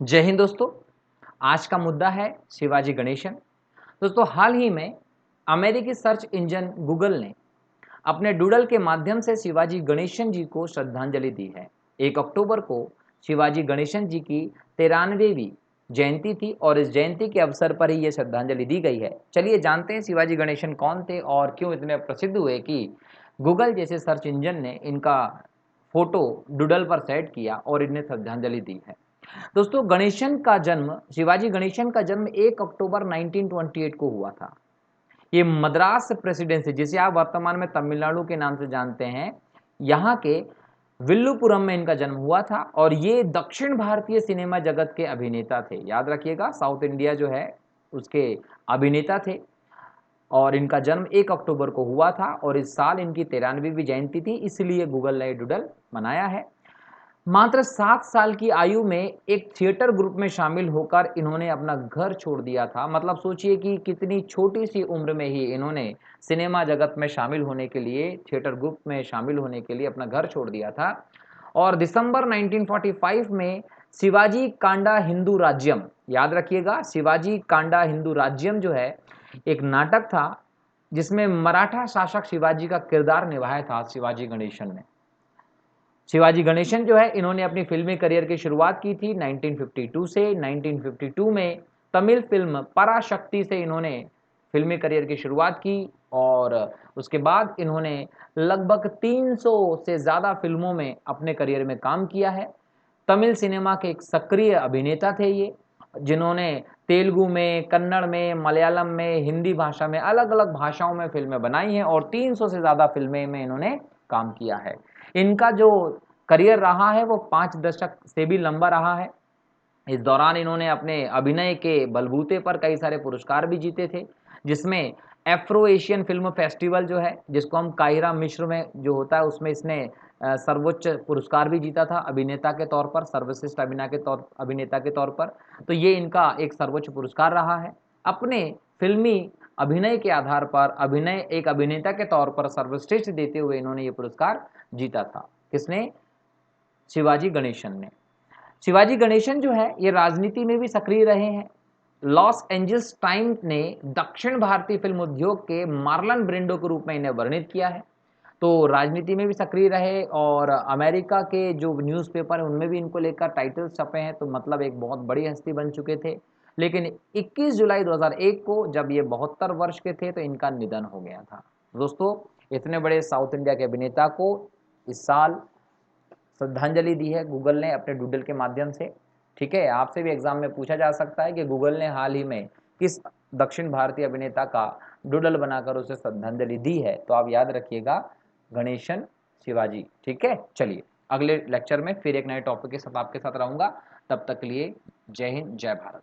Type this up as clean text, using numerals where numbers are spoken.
जय हिंद दोस्तों। आज का मुद्दा है शिवाजी गणेशन। दोस्तों, हाल ही में अमेरिकी सर्च इंजन गूगल ने अपने डूडल के माध्यम से शिवाजी गणेशन जी को श्रद्धांजलि दी है। 1 अक्टूबर को शिवाजी गणेशन जी की 93वीं जयंती थी और इस जयंती के अवसर पर ही ये श्रद्धांजलि दी गई है। चलिए जानते हैं शिवाजी गणेशन कौन थे और क्यों इतने प्रसिद्ध हुए कि गूगल जैसे सर्च इंजन ने इनका फोटो डूडल पर सेट किया और इन्हें श्रद्धांजलि दी है। दोस्तों, शिवाजी गणेशन का जन्म 1 अक्टूबर 1928 को हुआ था। ये मद्रास प्रेसिडेंसी, जिसे आप वर्तमान में तमिलनाडु के नाम से जानते हैं, यहाँ के विल्लुपुरम में इनका जन्म हुआ था और ये दक्षिण भारतीय सिनेमा जगत के अभिनेता थे। याद रखिएगा, साउथ इंडिया जो है उसके अभिनेता थे और इनका जन्म 1 अक्टूबर को हुआ था और इस साल इनकी 93वीं जयंती थी, इसलिए गूगल ने डूडल बनाया है। मात्र 7 साल की आयु में एक थिएटर ग्रुप में शामिल होकर इन्होंने अपना घर छोड़ दिया था। मतलब सोचिए कि कितनी छोटी सी उम्र में ही इन्होंने सिनेमा जगत में शामिल होने के लिए, थिएटर ग्रुप में शामिल होने के लिए अपना घर छोड़ दिया था। और दिसंबर 1945 में शिवाजी कांडा हिंदू राज्यम, याद रखिएगा, शिवाजी कांडा हिंदू राज्यम जो है एक नाटक था जिसमें मराठा शासक शिवाजी का किरदार निभाया था शिवाजी गणेशन ने। शिवाजी गणेशन जो है इन्होंने अपनी फिल्मी करियर की शुरुआत की थी 1952 से। 1952 में तमिल फिल्म पराशक्ति से इन्होंने फिल्मी करियर की शुरुआत की और उसके बाद इन्होंने लगभग 300 से ज़्यादा फिल्मों में अपने करियर में काम किया है। तमिल सिनेमा के एक सक्रिय अभिनेता थे ये, जिन्होंने तेलुगु में, कन्नड़ में, मलयालम में, हिंदी भाषा में, अलग अलग भाषाओं में फिल्में बनाई हैं और 300 से ज़्यादा फिल्में में इन्होंने काम किया है। इनका जो करियर रहा है वो 5 दशक से भी लंबा रहा है। इस दौरान इन्होंने अपने अभिनय के बलबूते पर कई सारे पुरस्कार भी जीते थे, जिसमें एफ्रो एशियन फिल्म फेस्टिवल जो है, जिसको हम काहिरा मिस्र में जो होता है, उसमें इसने सर्वोच्च पुरस्कार भी जीता था अभिनेता के तौर पर, सर्वश्रेष्ठ अभिनेता के तौर पर। तो ये इनका एक सर्वोच्च पुरस्कार रहा है। अपने फिल्मी अभिनय के आधार पर एक अभिनेता के तौर पर सर्वश्रेष्ठ देते हुए इन्होंने ये पुरस्कार जीता था। किसने? शिवाजी गणेशन ने। शिवाजी गणेशन जो है ये राजनीति में भी सक्रिय रहे हैं। लॉस एंजल्स टाइम्स ने दक्षिण भारतीय फिल्म उद्योग के मार्लन ब्रेंडो के रूप में इन्हें वर्णित किया है। तो राजनीति में भी सक्रिय रहे और अमेरिका के जो न्यूज़पेपर हैं उनमें भी इनको लेकर टाइटल्स छपे हैं, तो मतलब एक बहुत बड़ी हस्ती बन चुके थे। लेकिन 21 जुलाई 2001 को जब ये 72 वर्ष के थे तो इनका निधन हो गया था। दोस्तों, इतने बड़े साउथ इंडिया के अभिनेता को इस साल श्रद्धांजलि दी है गूगल ने अपने डूडल के माध्यम से। ठीक है, आपसे भी एग्जाम में पूछा जा सकता है कि गूगल ने हाल ही में किस दक्षिण भारतीय अभिनेता का डूडल बनाकर उसे श्रद्धांजलि दी है, तो आप याद रखिएगा, गणेशन शिवाजी। ठीक है, चलिए अगले लेक्चर में फिर एक नए टॉपिक के साथ आपके साथ रहूंगा। तब तक के लिए जय हिंद, जय भारत।